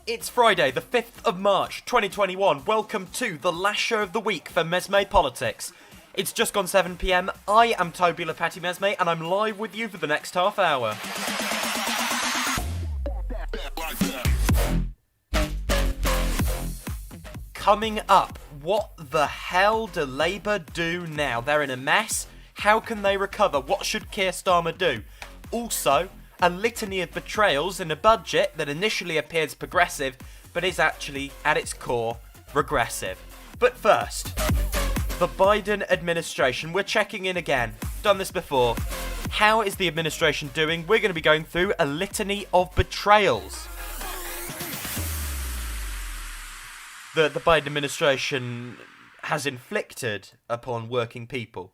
It's Friday, the 5th of March, 2021. Welcome to the last show of the week for MesmePolitics. It's just gone 7pm. I am Toby Lepati Mesme, and I'm live with you for the next half hour. Coming up, what the hell do Labour do now? They're in a mess. How can they recover? What should Keir Starmer do? Also, a litany of betrayals in a budget that initially appears progressive, but is actually, at its core, regressive. But first, the Biden administration. We're checking in again. Done this before. How is the administration doing? We're going to be going through a litany of betrayals. The Biden administration has inflicted upon working people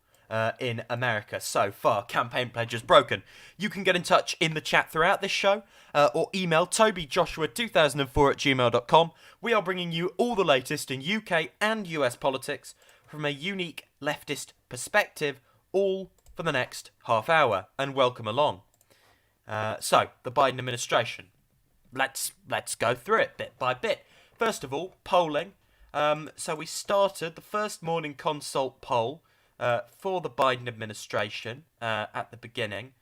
in America so far. Campaign pledges broken. You can get in touch in the chat throughout this show or email tobyjoshua2004@gmail.com. We are bringing you all the latest in UK and US politics from a unique leftist perspective, all for the next half hour. And welcome along. So, the Biden administration. Let's go through it bit by bit. First of all, polling. So we started the first morning consult poll for the Biden administration at the beginning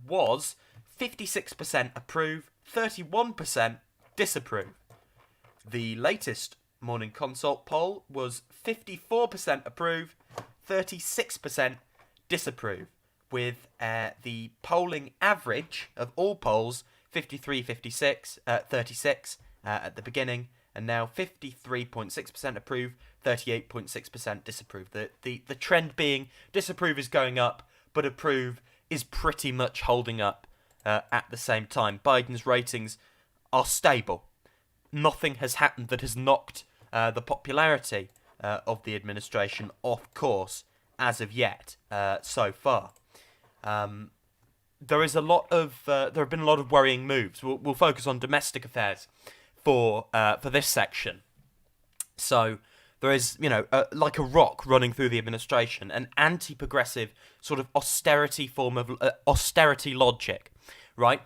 was 56% approve, 31% disapprove. The latest morning consult poll was 54% approve, 36% disapprove, with the polling average of all polls 53, 56, 36 at the beginning, and now 53.6% approve, 38.6% disapprove. The trend being disapprove is going up, but approve is pretty much holding up at the same time. Biden's ratings are stable. Nothing has happened that has knocked the popularity of the administration off course as of yet so far. There have been a lot of worrying moves. We'll focus on domestic affairs for this section. So there is, like a rock running through the administration, an anti-progressive sort of austerity form of austerity logic, right?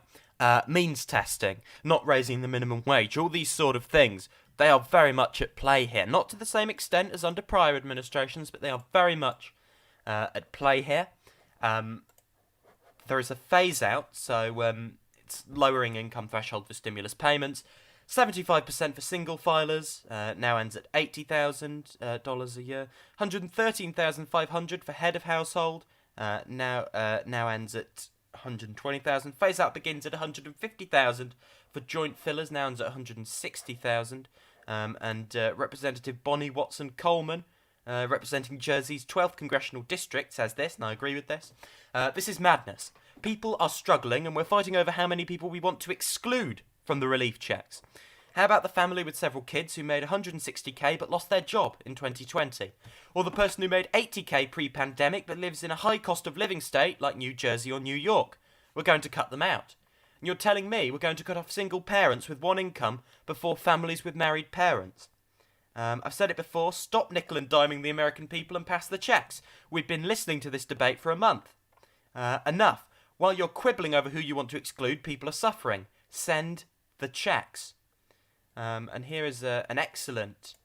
Means testing, not raising the minimum wage, all these sort of things, they are very much at play here. Not to the same extent as under prior administrations, but they are very much at play here. There is a phase out, so it's lowering income threshold for stimulus payments. 75% for single filers, now ends at $80,000 a year. $113,500 for head of household, now ends at $120,000. Phase out begins at $150,000 for joint fillers, now ends at $160,000. And Representative Bonnie Watson Coleman, representing Jersey's 12th congressional district, says this, and I agree with this. This is madness. People are struggling, and we're fighting over how many people we want to exclude from the relief checks. How about the family with several kids who made $160K but lost their job in 2020? Or the person who made $80K pre-pandemic but lives in a high cost of living state like New Jersey or New York? We're going to cut them out. And you're telling me we're going to cut off single parents with one income before families with married parents? I've said it before, stop nickel and diming the American people and pass the checks. We've been listening to this debate for a month. Enough. While you're quibbling over who you want to exclude, people are suffering. Send the checks. And here is an excellent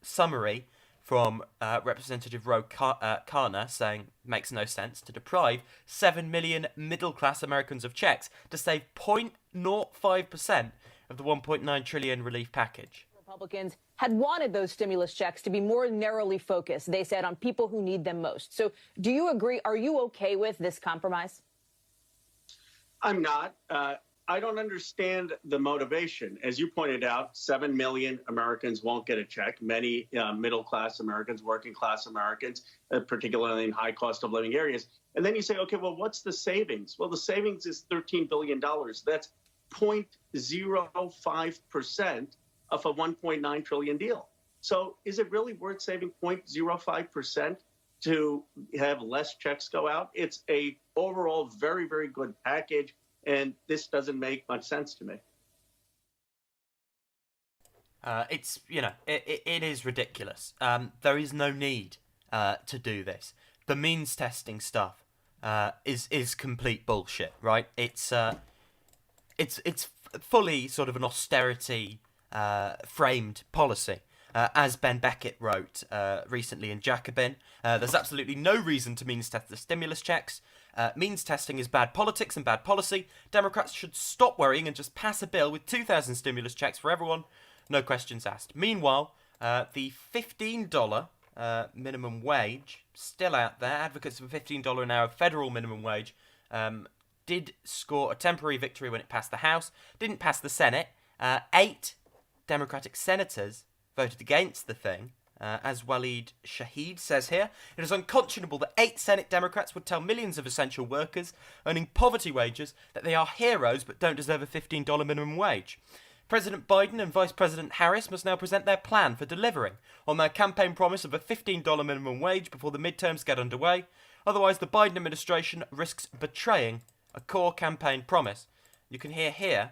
summary from Representative Ro Khanna saying, makes no sense to deprive 7 million middle-class Americans of checks to save 0.05% of the 1.9 trillion relief package. Republicans had wanted those stimulus checks to be more narrowly focused, they said, on people who need them most. So do you agree? Are you okay with this compromise? I'm not. I don't understand the motivation. As you pointed out, 7 million Americans won't get a check. Many middle-class Americans, working-class Americans, particularly in high cost of living areas. And then you say, okay, well, what's the savings? Well, the savings is $13 billion. That's 0.05% of a $1.9 trillion deal. So is it really worth saving 0.05% to have less checks go out? It's a overall very, very good package. And this doesn't make much sense to me. It is ridiculous. There is no need to do this. The means testing stuff is complete bullshit, right? It's fully sort of an austerity framed policy. As Ben Beckett wrote recently in Jacobin, there's absolutely no reason to means test the stimulus checks. Means testing is bad politics and bad policy. Democrats should stop worrying and just pass a bill with 2,000 stimulus checks for everyone. No questions asked. Meanwhile, the $15 minimum wage, still out there. Advocates of a $15 an hour federal minimum wage did score a temporary victory when it passed the House. Didn't pass the Senate. 8 Democratic senators voted against the thing. As Waleed Shahid says here, it is unconscionable that 8 Senate Democrats would tell millions of essential workers earning poverty wages that they are heroes but don't deserve a $15 minimum wage. President Biden and Vice President Harris must now present their plan for delivering on their campaign promise of a $15 minimum wage before the midterms get underway. Otherwise, the Biden administration risks betraying a core campaign promise. You can hear here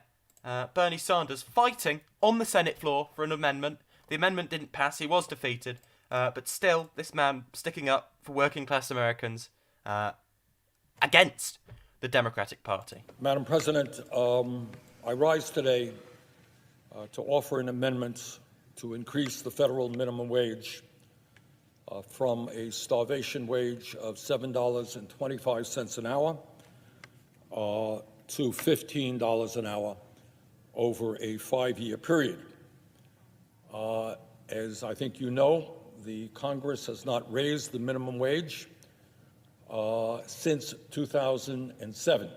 Bernie Sanders fighting on the Senate floor for an amendment. The amendment didn't pass. He was defeated. But still, this man sticking up for working class Americans against the Democratic Party. Madam President, I rise today to offer an amendment to increase the federal minimum wage from a starvation wage of $7.25 an hour to $15 an hour over a 5-year period. As I think you know, the Congress has not raised the minimum wage since 2007.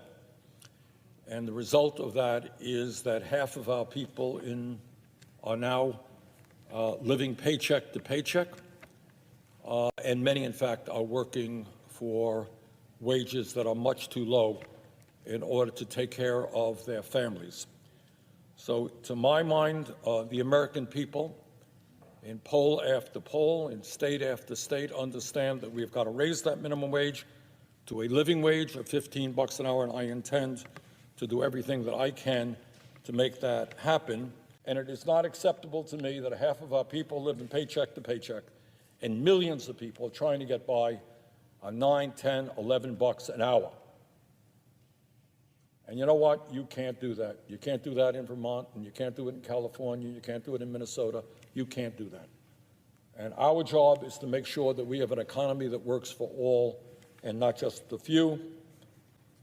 And the result of that is that half of our people are now living paycheck to paycheck, and many, in fact, are working for wages that are much too low in order to take care of their families. So, to my mind, the American people, in poll after poll, in state after state, understand that we've got to raise that minimum wage to a living wage of $15 an hour, and I intend to do everything that I can to make that happen. And it is not acceptable to me that half of our people live in paycheck to paycheck, and millions of people are trying to get by on $9, $10, $11 an hour. And you know what? You can't do that. You can't do that in Vermont, and you can't do it in California, you can't do it in Minnesota. You can't do that. And our job is to make sure that we have an economy that works for all and not just the few,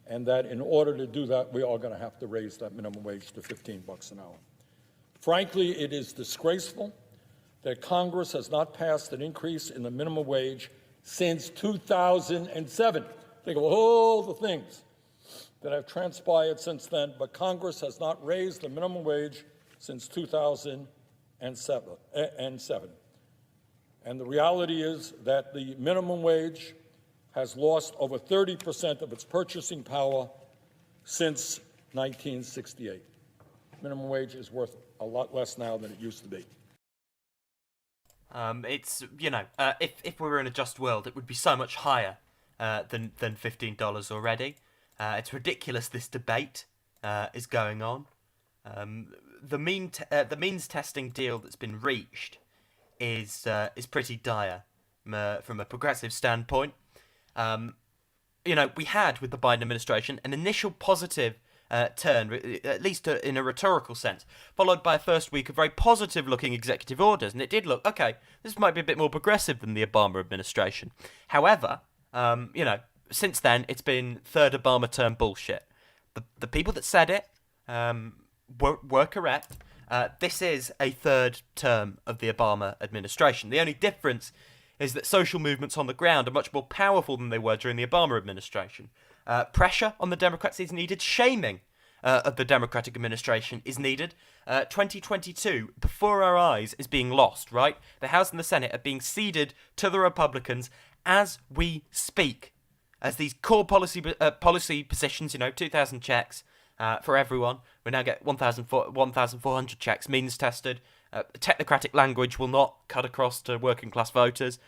and that in order to do that, we are going to have to raise that minimum wage to $15 an hour. Frankly, it is disgraceful that Congress has not passed an increase in the minimum wage since 2007. Think of all the things that have transpired since then, but Congress has not raised the minimum wage since 2007. And the reality is that the minimum wage has lost over 30% of its purchasing power since 1968. Minimum wage is worth a lot less now than it used to be. It's, if we were in a just world, it would be so much higher than $15 already. It's ridiculous this debate is going on. The means testing deal that's been reached is pretty dire from a progressive standpoint. We had with the Biden administration an initial positive turn, at least in a rhetorical sense, followed by a first week of very positive-looking executive orders, and it did look, okay, this might be a bit more progressive than the Obama administration. However, since then, it's been third Obama term bullshit. The people that said it were correct. This is a third term of the Obama administration. The only difference is that social movements on the ground are much more powerful than they were during the Obama administration. Pressure on the Democrats is needed. Shaming of the Democratic administration is needed. 2022, before our eyes, is being lost, right? The House and the Senate are being ceded to the Republicans as we speak. As these core policy positions, 2,000 checks for everyone. We now get 1,400 checks means tested. Technocratic language will not cut across to working class voters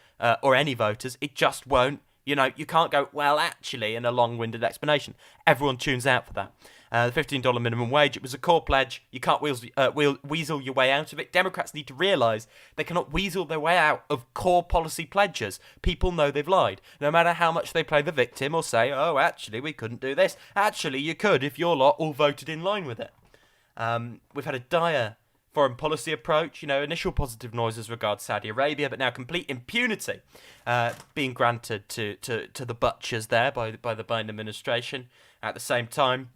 or any voters. It just won't. You can't go, well, actually, in a long-winded explanation. Everyone tunes out for that. The $15 minimum wage, it was a core pledge. You can't weasel your way out of it. Democrats need to realise they cannot weasel their way out of core policy pledges. People know they've lied. No matter how much they play the victim or say, oh, actually, we couldn't do this. Actually, you could if your lot all voted in line with it. We've had a dire foreign policy approach, initial positive noises regard Saudi Arabia, but now complete impunity being granted to the butchers there by the Biden administration. At the same time,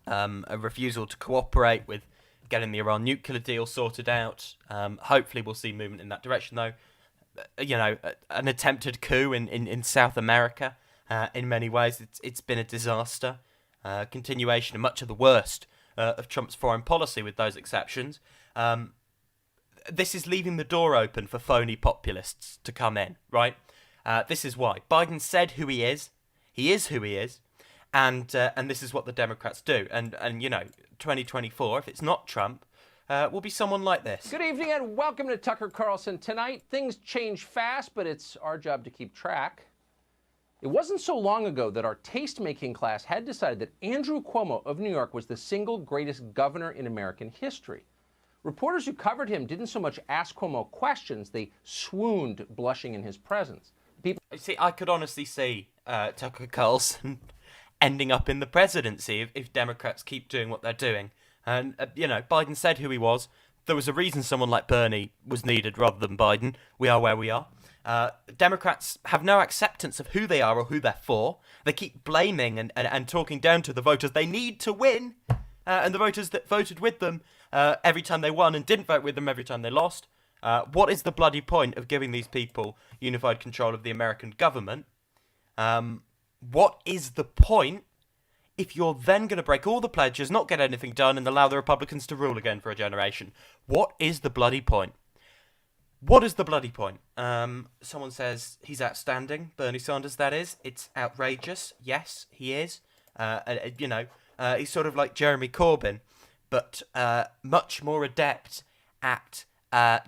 a refusal to cooperate with getting the Iran nuclear deal sorted out. Hopefully we'll see movement in that direction, though. An attempted coup in South America. In many ways, it's been a disaster. Continuation of much of the worst of Trump's foreign policy, with those exceptions. This is leaving the door open for phony populists to come in, right? This is why. Biden said who he is. He is who he is. And this is what the Democrats do. And 2024, if it's not Trump, will be someone like this. Good evening and welcome to Tucker Carlson Tonight. Things change fast, but it's our job to keep track. It wasn't so long ago that our taste-making class had decided that Andrew Cuomo of New York was the single greatest governor in American history. Reporters who covered him didn't so much ask Cuomo questions, they swooned blushing in his presence. See, I could honestly see Tucker Carlson ending up in the presidency if Democrats keep doing what they're doing. And, Biden said who he was. There was a reason someone like Bernie was needed rather than Biden. We are where we are. Democrats have no acceptance of who they are or who they're for. They keep blaming and talking down to the voters they need to win. And the voters that voted with them every time they won and didn't vote with them every time they lost. What is the bloody point of giving these people unified control of the American government? What is the point if you're then going to break all the pledges, not get anything done, and allow the Republicans to rule again for a generation? What is the bloody point? What is the bloody point? Someone says he's outstanding. Bernie Sanders, that is. It's outrageous. Yes, he is. He's sort of like Jeremy Corbyn, but much more adept at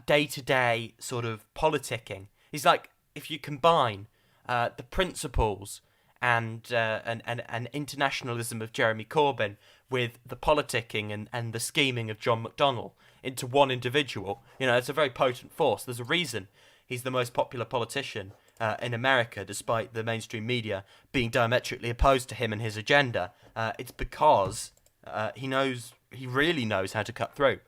day-to-day sort of politicking. He's like, if you combine the principles and internationalism of Jeremy Corbyn with the politicking and the scheming of John McDonnell into one individual, it's a very potent force. There's a reason he's the most popular politician in America, despite the mainstream media being diametrically opposed to him and his agenda. It's because he really knows how to cut through.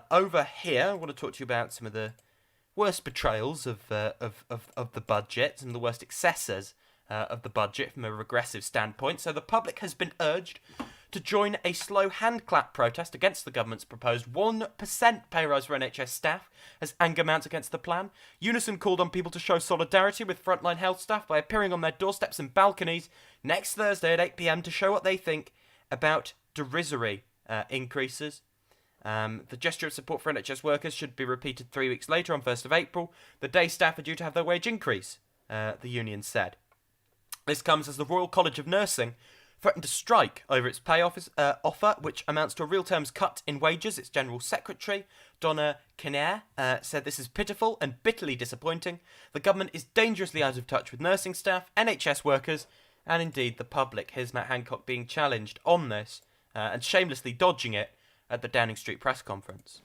Over here, I want to talk to you about some of the worst betrayals of the budget, some of the worst excesses of the budget from a regressive standpoint. So the public has been urged to join a slow hand clap protest against the government's proposed 1% pay rise for NHS staff as anger mounts against the plan. Unison called on people to show solidarity with frontline health staff by appearing on their doorsteps and balconies next Thursday at 8 p.m. to show what they think about derisory increases. The gesture of support for NHS workers should be repeated 3 weeks later on 1st of April, the day staff are due to have their wage increase, the union said. This comes as the Royal College of Nursing threatened to strike over its pay offer, which amounts to a real terms cut in wages. Its General Secretary, Donna Kinnair, said this is pitiful and bitterly disappointing. The government is dangerously out of touch with nursing staff, NHS workers, and indeed the public. Here's Matt Hancock being challenged on this and shamelessly dodging it at the Downing Street press conference.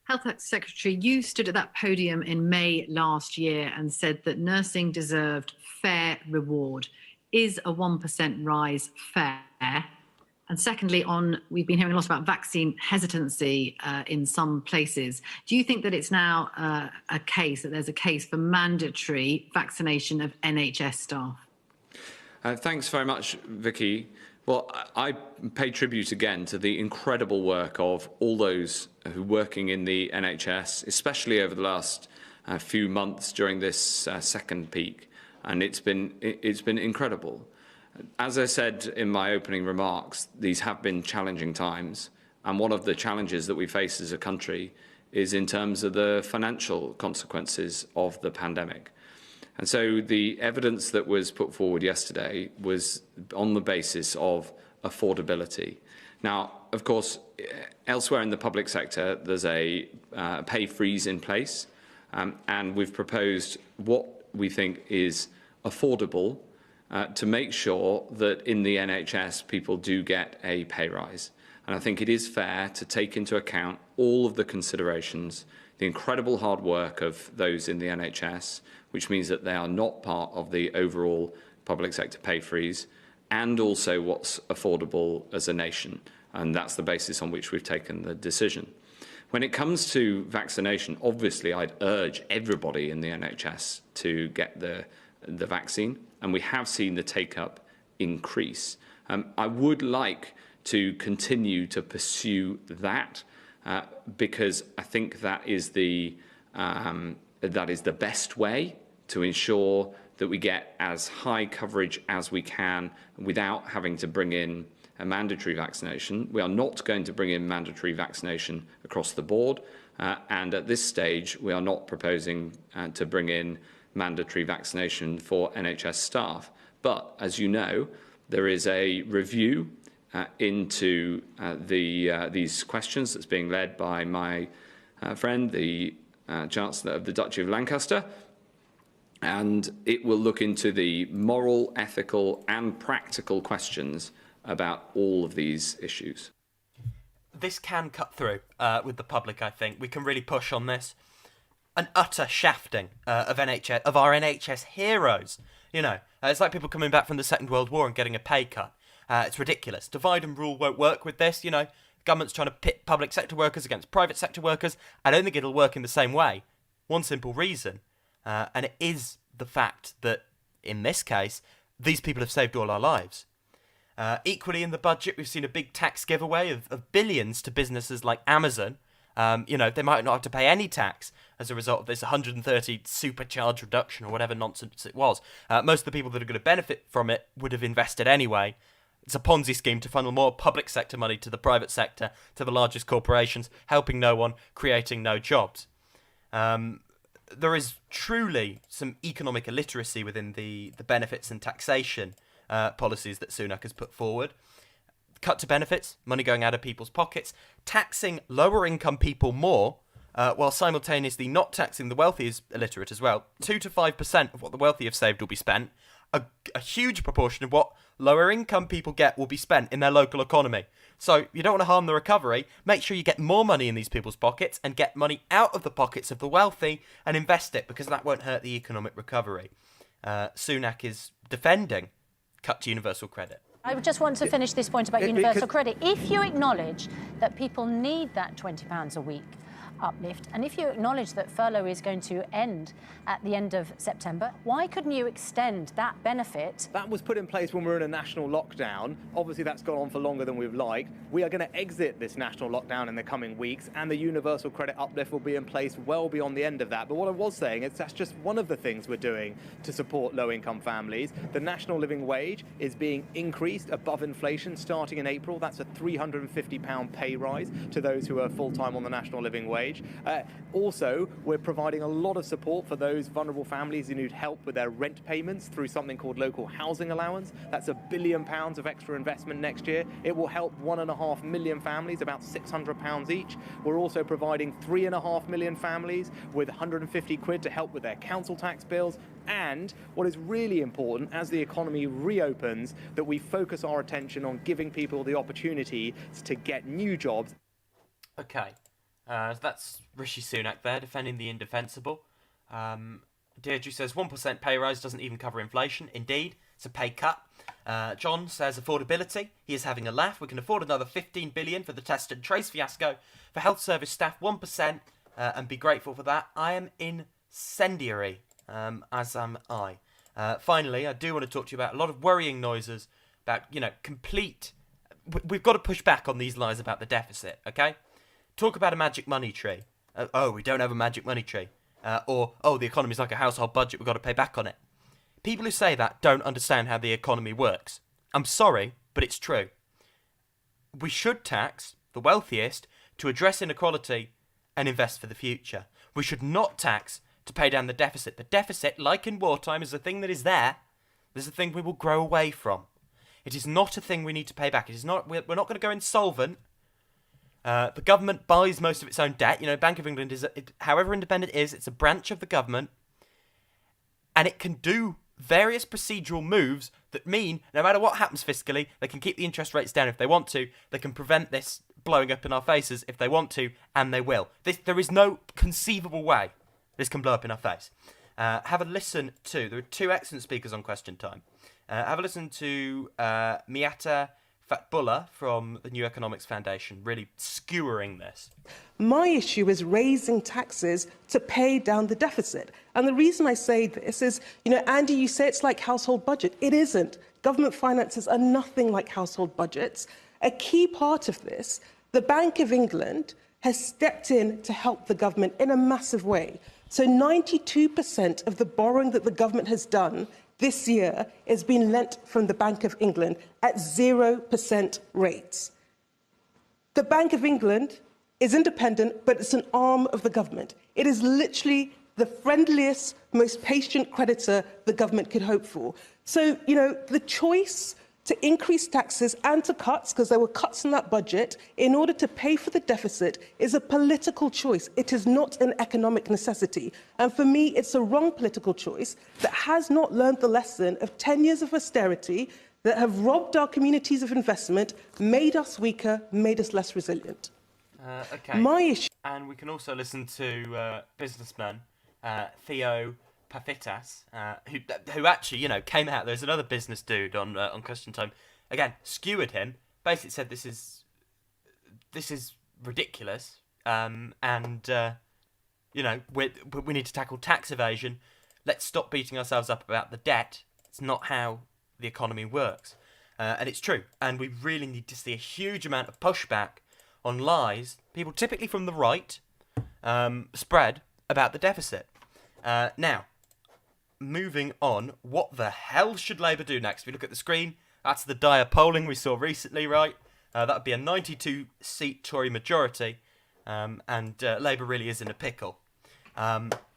Health Secretary, you stood at that podium in May last year and said that nursing deserved fair reward. Is a 1% rise fair? And secondly, we've been hearing a lot about vaccine hesitancy in some places. Do you think that it's now there's a case for mandatory vaccination of NHS staff? Thanks very much, Vicky. Well, I pay tribute again to the incredible work of all those who are working in the NHS, especially over the last few months during this second peak, and it's been incredible. As I said in my opening remarks, these have been challenging times, and one of the challenges that we face as a country is in terms of the financial consequences of the pandemic. And so the evidence that was put forward yesterday was on the basis of affordability. Now, of course, elsewhere in the public sector, there's a pay freeze in place, and we've proposed what we think is affordable to make sure that in the NHS people do get a pay rise. And I think it is fair to take into account all of the considerations, the incredible hard work of those in the NHS, which means that they are not part of the overall public sector pay freeze, and also what's affordable as a nation. And that's the basis on which we've taken the decision. When it comes to vaccination, obviously I'd urge everybody in the NHS to get the vaccine, and we have seen the take-up increase. I would like to continue to pursue that because I think that is the best way to ensure that we get as high coverage as we can without having to bring in a mandatory vaccination. We are not going to bring in mandatory vaccination across the board, and at this stage we are not proposing to bring in mandatory vaccination for NHS staff. But as you know, there is a review into these questions that's being led by my friend, the Chancellor of the Duchy of Lancaster, and it will look into the moral, ethical and practical questions about all of these issues. This can cut through with the public, I think. We can really push on this. An utter shafting of our NHS heroes. You know, it's like people coming back from the Second World War and getting a pay cut. It's ridiculous. Divide and rule won't work with this. You know, government's trying to pit public sector workers against private sector workers. I don't think it'll work in the same way. One simple reason, and it is the fact that, in this case, these people have saved all our lives. Equally, in the budget, we've seen a big tax giveaway of billions to businesses like Amazon. You know, they might not have to pay any tax as a result of this 130 supercharge reduction or whatever nonsense it was. Most of the people that are going to benefit from it would have invested anyway. It's a Ponzi scheme to funnel more public sector money to the private sector, to the largest corporations, helping no one, creating no jobs. There is truly some economic illiteracy within the benefits and taxation policies that Sunak has put forward. Cut to benefits, money going out of people's pockets, taxing lower income people more, while simultaneously not taxing the wealthy is illiterate as well. 2 to 5% of what the wealthy have saved will be spent. A huge proportion of what lower income people get will be spent in their local economy. So you don't want to harm the recovery. Make sure you get more money in these people's pockets and get money out of the pockets of the wealthy and invest it, because that won't hurt the economic recovery. Sunak is defending cut to universal credit. I just want to finish this point about universal credit. If you acknowledge that people need that £20 a week uplift, and if you acknowledge that furlough is going to end at the end of September, why couldn't you extend that benefit? That was put in place when we were in a national lockdown. Obviously, that's gone on for longer than we've liked. We are going to exit this national lockdown in the coming weeks, and the universal credit uplift will be in place well beyond the end of that. But what I was saying is that's just one of the things we're doing to support low-income families. The national living wage is being increased above inflation starting in April. That's a £350 pay rise to those who are full-time on the national living wage. Also, we're providing a lot of support for those vulnerable families who need help with their rent payments through something called local housing allowance. That's £1 billion of extra investment next year. It will help 1.5 million families, about £600 each. We're also providing 3.5 million families with 150 quid to help with their council tax bills. And what is really important as the economy reopens, that we focus our attention on giving people the opportunity to get new jobs. Okay. So that's Rishi Sunak there, defending the indefensible. Deirdre says 1% pay rise doesn't even cover inflation. Indeed, it's a pay cut. John says affordability. He is having a laugh. We can afford another 15 billion for the test and trace fiasco. For health service staff, 1%, and be grateful for that. I am incendiary, as am I. Finally, I do want to talk to you about a lot of worrying noises about, complete... We've got to push back on these lies about the deficit, okay? Talk about a magic money tree. We don't have a magic money tree. The economy's like a household budget, we've got to pay back on it. People who say that don't understand how the economy works. I'm sorry, but it's true. We should tax the wealthiest to address inequality and invest for the future. We should not tax to pay down the deficit. The deficit, like in wartime, is a thing that is there. There's a thing we will grow away from. It is not a thing we need to pay back. It is not. We're not going to go insolvent. The government buys most of its own debt. Bank of England is, however independent it is, it's a branch of the government. And it can do various procedural moves that mean, no matter what happens fiscally, they can keep the interest rates down if they want to. They can prevent this blowing up in our faces if they want to, and they will. There is no conceivable way this can blow up in our face. Have a listen to, there are two excellent speakers on Question Time. Have a listen to Miata Fatbullah from the New Economics Foundation really skewering this. My issue is raising taxes to pay down the deficit. And the reason I say this is, Andy, you say it's like household budget. It isn't. Government finances are nothing like household budgets. A key part of this, the Bank of England has stepped in to help the government in a massive way. So 92% of the borrowing that the government has done this year is being lent from the Bank of England at 0% rates. The Bank of England is independent, but it's an arm of the government. It is literally the friendliest, most patient creditor the government could hope for. So, the choice to increase taxes and to cuts, because there were cuts in that budget, in order to pay for the deficit, is a political choice. It is not an economic necessity. And for me, it's a wrong political choice that has not learned the lesson of 10 years of austerity that have robbed our communities of investment, made us weaker, made us less resilient. Okay. My issue... And we can also listen to businessman Theo Papitas, who actually, came out. There's another business dude on Question Time. Again, skewered him. Basically said this is ridiculous. We need to tackle tax evasion. Let's stop beating ourselves up about the debt. It's not how the economy works, and it's true. And we really need to see a huge amount of pushback on lies people, typically from the right, spread about the deficit. Now, moving on, what the hell should Labour do next? If we look at the screen, that's the dire polling we saw recently, right? That would be a 92-seat Tory majority, and Labour really is in a pickle.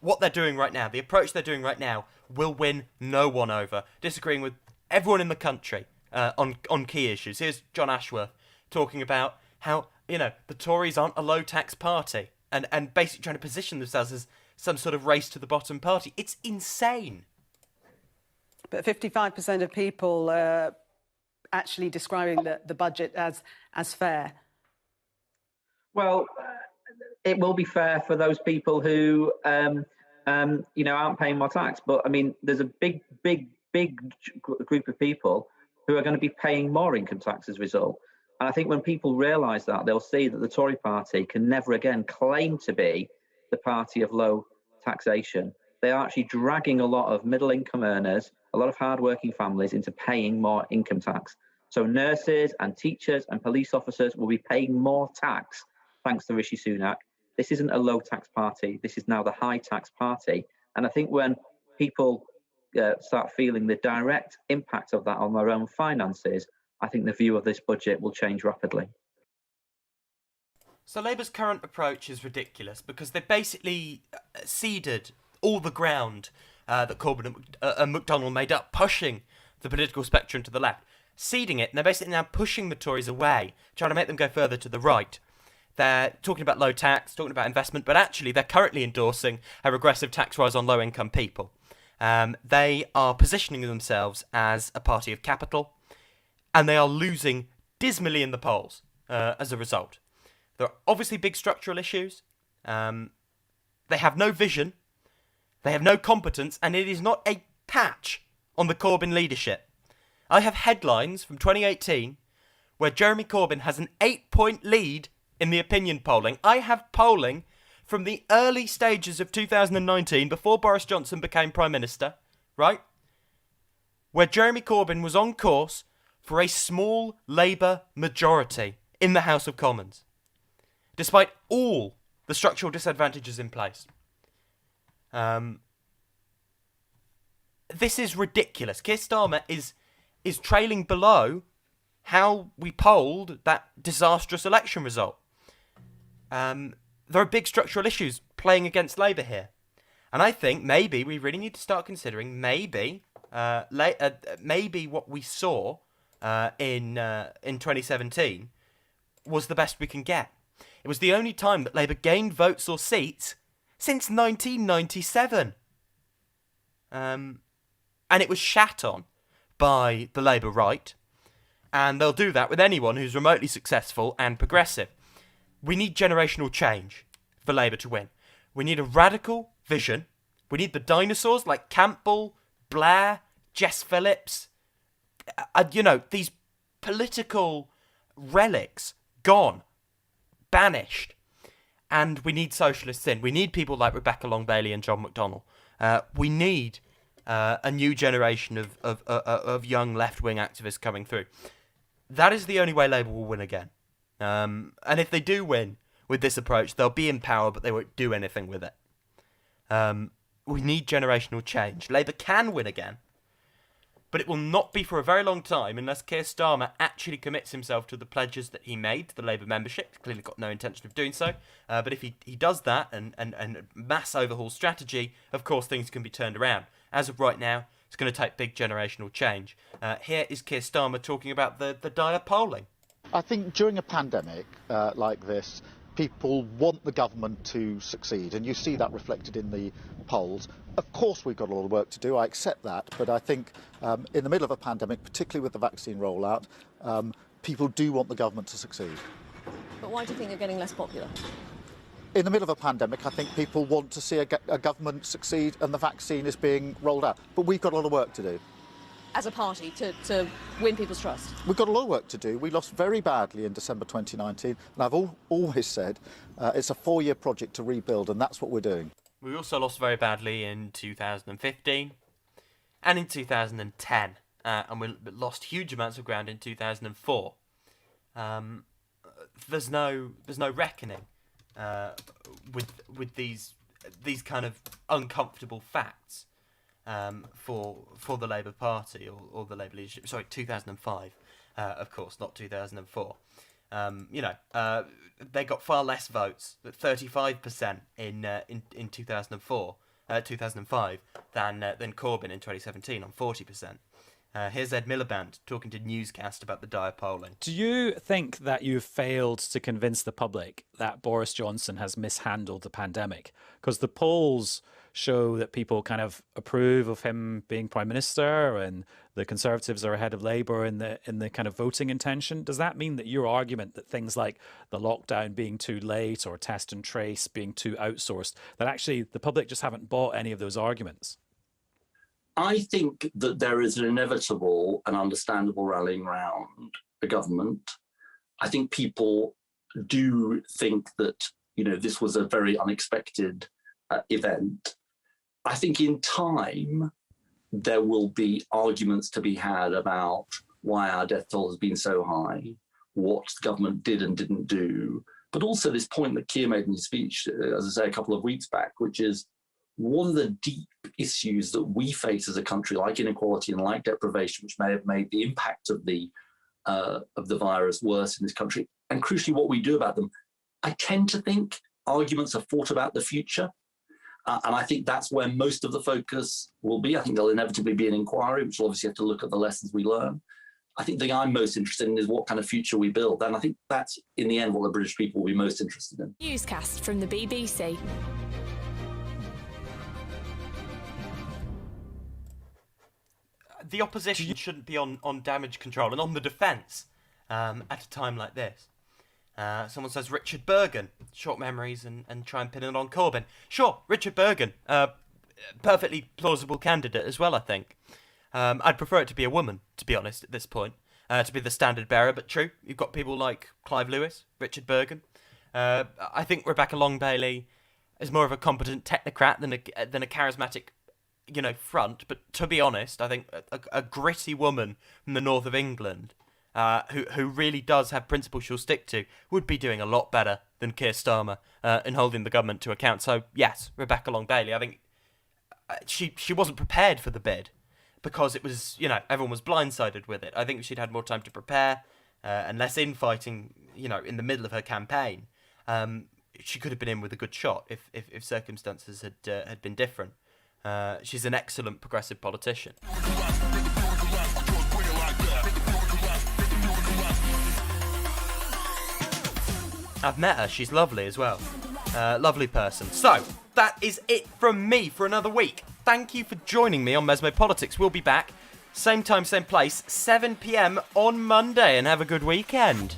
What they're doing right now, the approach they're doing right now, will win no one over, disagreeing with everyone in the country on key issues. Here's John Ashworth talking about how, the Tories aren't a low-tax party, and basically trying to position themselves as some sort of race to the bottom party. It's insane. But 55% of people actually describing the budget as fair. Well, it will be fair for those people who, aren't paying more tax. But I mean, there's a big group of people who are going to be paying more income tax as a result. And I think when people realise that, they'll see that the Tory party can never again claim to be the party of low taxation. They are actually dragging a lot of middle income earners, a lot of hard-working families into paying more income tax. So nurses and teachers and police officers will be paying more tax thanks to Rishi Sunak. This isn't a low tax party. This is now the high tax party. And I think when people start feeling the direct impact of that on their own finances, I think the view of this budget will change rapidly. So Labour's current approach is ridiculous because they basically ceded all the ground that Corbyn and McDonnell made up, pushing the political spectrum to the left, ceding it, and they're basically now pushing the Tories away, trying to make them go further to the right. They're talking about low tax, talking about investment, but actually they're currently endorsing a regressive tax rise on low-income people. They are positioning themselves as a party of capital, and they are losing dismally in the polls as a result. There are obviously big structural issues. They have no vision. They have no competence, and it is not a patch on the Corbyn leadership. I have headlines from 2018 where Jeremy Corbyn has an 8-point lead in the opinion polling. I have polling from the early stages of 2019, before Boris Johnson became Prime Minister, right? Where Jeremy Corbyn was on course for a small Labour majority in the House of Commons, despite all the structural disadvantages in place. This is ridiculous. Keir Starmer is trailing below how we polled that disastrous election result. There are big structural issues playing against Labour here. And I think maybe we really need to start considering maybe what we saw in 2017 was the best we can get. It was the only time that Labour gained votes or seats since 1997. And it was shat on by the Labour right. And they'll do that with anyone who's remotely successful and progressive. We need generational change for Labour to win. We need a radical vision. We need the dinosaurs like Campbell, Blair, Jess Phillips. These political relics gone, banished. And we need socialists in. We need people like Rebecca Long Bailey and John McDonnell. We need a new generation of young left-wing activists coming through. That is the only way Labour will win again. And if they do win with this approach, they'll be in power, but they won't do anything with it. We need generational change. Labour can win again, but it will not be for a very long time unless Keir Starmer actually commits himself to the pledges that he made to the Labour membership. Clearly got no intention of doing so. But if he does that and mass overhaul strategy, of course things can be turned around. As of right now, it's going to take big generational change. Here is Keir Starmer talking about the dire polling. I think during a pandemic like this, people want the government to succeed, and you see that reflected in the polls. Of course we've got a lot of work to do, I accept that, but I think in the middle of a pandemic, particularly with the vaccine rollout, people do want the government to succeed. But why do you think they're getting less popular? In the middle of a pandemic, I think people want to see a government succeed and the vaccine is being rolled out. But we've got a lot of work to do. As a party, to win people's trust? We've got a lot of work to do. We lost very badly in December 2019, and I've always said it's a 4-year project to rebuild, and that's what we're doing. We also lost very badly in 2015 and in 2010, and we lost huge amounts of ground in 2004. There's no reckoning with these kind of uncomfortable facts for the Labour Party or the Labour leadership. Sorry, 2005, of course, not 2004. They got far less votes, 35% in 2005 than Corbyn in 2017 on 40%. Here's Ed Miliband talking to Newscast about the dire polling. Do you think that you've failed to convince the public that Boris Johnson has mishandled the pandemic? Because the polls show that people kind of approve of him being Prime Minister, and the Conservatives are ahead of Labour in the kind of voting intention. Does that mean that your argument that things like the lockdown being too late or test and trace being too outsourced, that actually the public just haven't bought any of those arguments? I think that there is an inevitable and understandable rallying round the government. I think people do think that, this was a very unexpected event. I think in time, there will be arguments to be had about why our death toll has been so high, what the government did and didn't do, but also this point that Keir made in his speech, as I say, a couple of weeks back, which is one of the deep issues that we face as a country, like inequality and like deprivation, which may have made the impact of the virus worse in this country, and crucially what we do about them. I tend to think arguments are fought about the future. And I think that's where most of the focus will be. I think there'll inevitably be an inquiry, which will obviously have to look at the lessons we learn. I think the thing I'm most interested in is what kind of future we build. And I think that's, in the end, what the British people will be most interested in. Newscast from the BBC. The opposition shouldn't be on damage control and on the defence at a time like this. Someone says Richard Bergen, short memories and try and pin it on Corbyn. Sure, Richard Bergen, perfectly plausible candidate as well, I think. I'd prefer it to be a woman, to be honest, at this point, to be the standard bearer, but true, you've got people like Clive Lewis, Richard Bergen. I think Rebecca Long Bailey is more of a competent technocrat than a charismatic, front, but to be honest, I think a gritty woman from the north of England who really does have principles she'll stick to, would be doing a lot better than Keir Starmer in holding the government to account. So, yes, Rebecca Long Bailey, I think she wasn't prepared for the bid because it was, everyone was blindsided with it. I think she'd had more time to prepare and less infighting, in the middle of her campaign. She could have been in with a good shot if circumstances had been different. She's an excellent progressive politician. I've met her. She's lovely as well. Lovely person. So, that is it from me for another week. Thank you for joining me on MesmePolitics. We'll be back, same time, same place, 7 p.m. on Monday, and have a good weekend.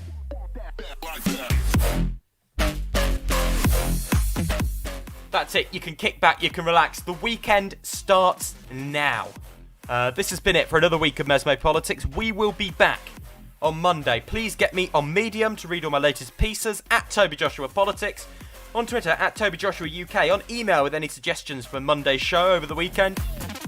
That's it. You can kick back, you can relax. The weekend starts now. This has been it for another week of MesmePolitics. We will be back on Monday. Please get me on Medium to read all my latest pieces, at Toby Joshua Politics, on Twitter, at Toby Joshua UK, on email with any suggestions for Monday's show over the weekend,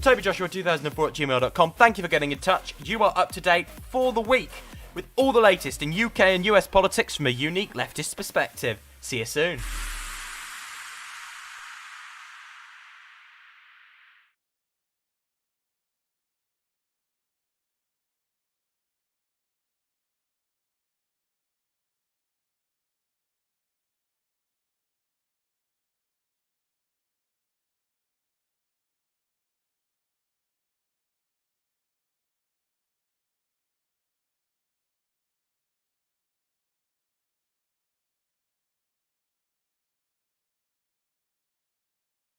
TobyJoshua2004@gmail.com. Thank you for getting in touch. You are up to date for the week with all the latest in UK and US politics from a unique leftist perspective. See you soon.